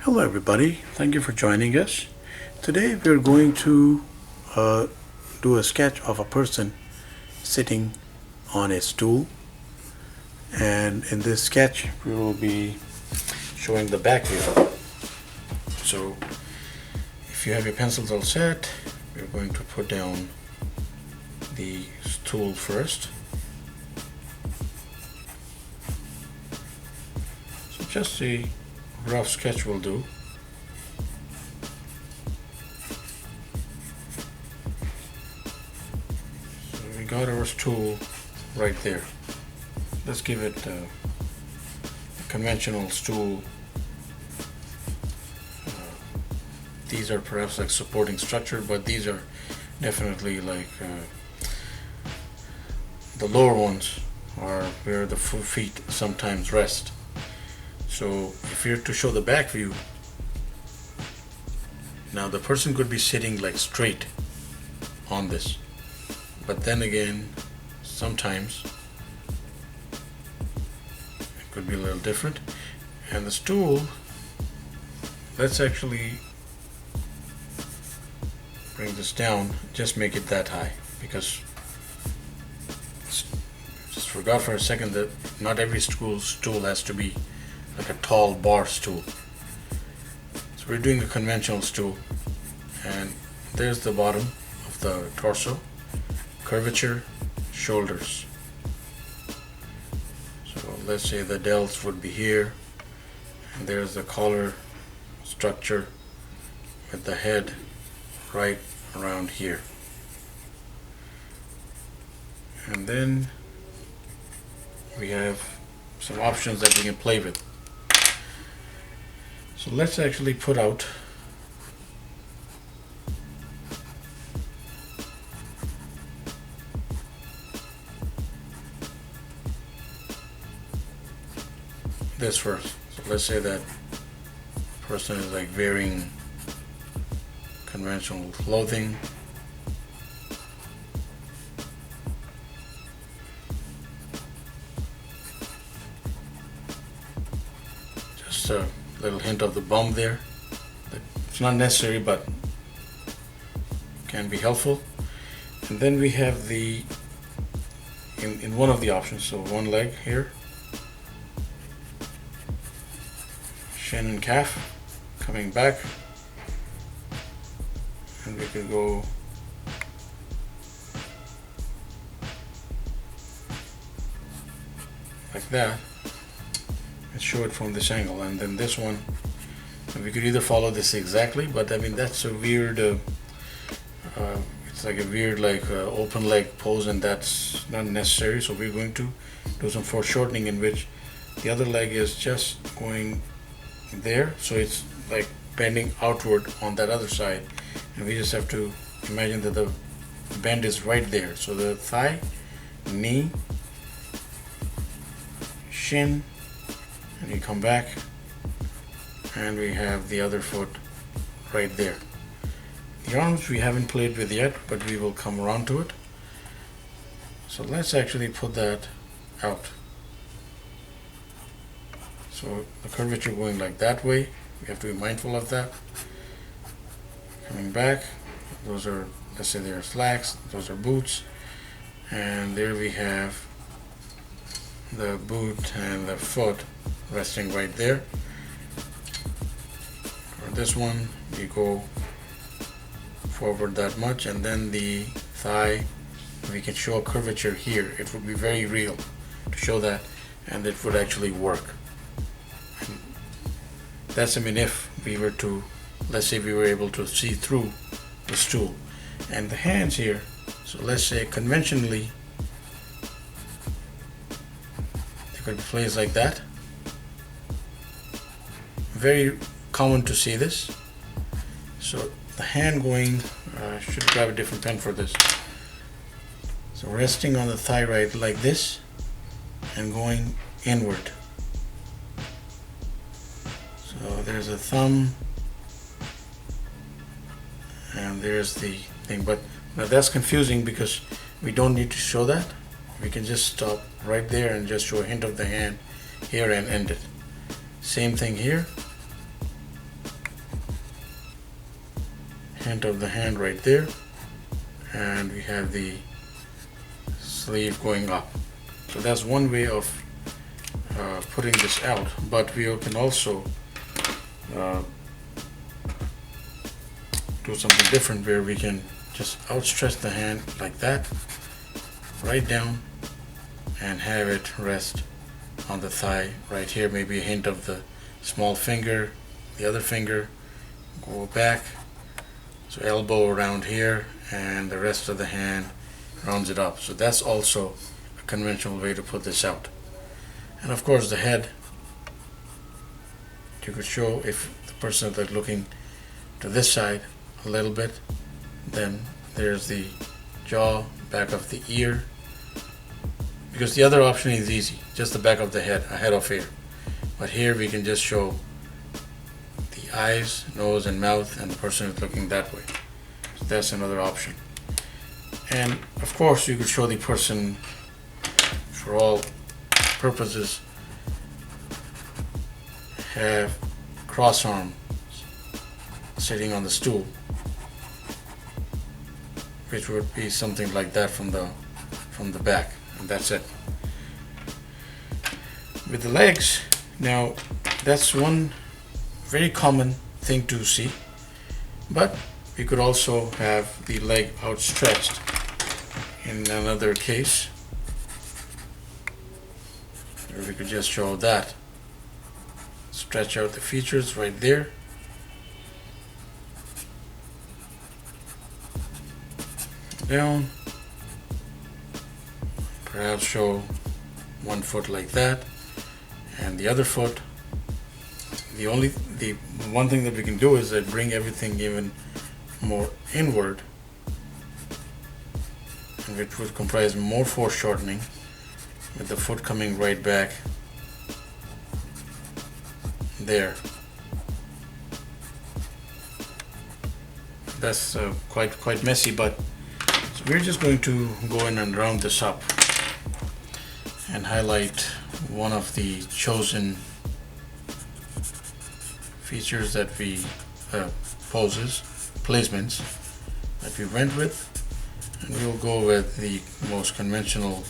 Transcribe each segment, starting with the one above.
Hello everybody, thank you for joining us. Today we're going to do a sketch of a person sitting on a stool, and in this sketch we will be showing the back view. So if you have your pencils all set, we're going to put down the stool first. So just a rough sketch will do. So we got our stool right there. Let's give it a conventional stool. These are perhaps like supporting structure, but these are definitely like the lower ones are where the feet sometimes rest. So if you're to show the back view, now the person could be sitting like straight on this, but then again sometimes it could be a little different. And the stool, let's actually bring this down, just make it that high, because just forgot for a second that not every stool has to be like a tall bar stool. So we're doing a conventional stool, and there's the bottom of the torso, curvature, shoulders. So let's say the delts would be here, and there's the collar structure with the head right around here. And then we have some options that we can play with. So let's actually put out this first. So let's say that person is like wearing conventional clothing. Just a little hint of the bum there. It's not necessary, but can be helpful. And then we have the in one of the options, so one leg here, shin and calf coming back, and we could go like that and show it from this angle. And then this one, we could either follow this exactly, but I mean that's a weird it's like a weird like open leg pose, and that's not necessary. So we're going to do some foreshortening in which the other leg is just going there, so it's like bending outward on that other side, and we just have to imagine that the bend is right there. So the thigh, knee, shin, and you come back, and we have the other foot right there. The arms we haven't played with yet, but we will come around to it. So let's actually put that out. So the curvature going like that way, we have to be mindful of that. Coming back, those are, let's say they're slacks, those are boots, and there we have the boot and the foot resting right there. For this one, we go forward that much, and then the thigh, we can show a curvature here. It would be very real to show that, and it would actually work. And that's, I mean, if we were to, let's say we were able to see through the stool. And the hands here, so let's say conventionally they could be placed like that. Very common to see this. So the hand going, should grab a different pen for this. So resting on the thigh right like this and going inward. So there's a thumb, and there's the thing, but now that's confusing because we don't need to show that. We can just stop right there and just show a hint of the hand here and end it. Same thing here. hint of the hand right there, and we have the sleeve going up. So that's one way of putting this out, but we can also do something different where we can just outstretch the hand like that, right down, and have it rest on the thigh right here. Maybe a hint of the small finger, the other finger, go back, so elbow around here, and the rest of the hand rounds it up. So that's also a conventional way to put this out. And of course the head, you could show if the person is looking to this side a little bit, then there's the jaw, back of the ear, because the other option is easy, just the back of the head, a head of hair. But here we can just show the eyes, nose and mouth, and the person is looking that way. So that's another option. And of course you could show the person, for all purposes, have cross arms sitting on the stool, which would be something like that from the back, and that's it. With the legs, now that's one very common thing to see, but we could also have the leg outstretched in another case, where we could just show that. Stretch out the features right there. Down. Perhaps show one foot like that, and the other foot. The one thing that we can do is that bring everything even more inward, and which would comprise more foreshortening, with the foot coming right back there. That's quite messy, but so we're just going to go in and round this up and highlight one of the chosen features that we placements that we went with, and we'll go with the most conventional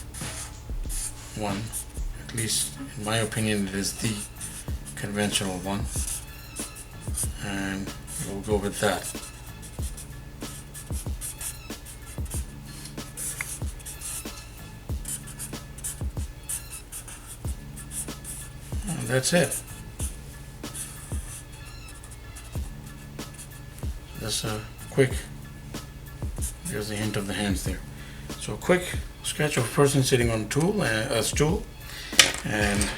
one. At least in my opinion it is the conventional one, and we'll go with that. And that's it. That's a quick, there's the hint of the hands there. So a quick sketch of a person sitting on a stool, and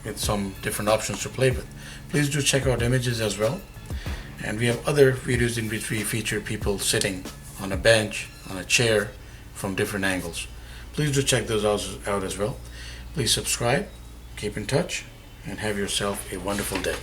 with some different options to play with. Please do check out images as well, and we have other videos in which we feature people sitting on a bench, on a chair, from different angles. Please do check those out as well. Please subscribe, keep in touch, and have yourself a wonderful day.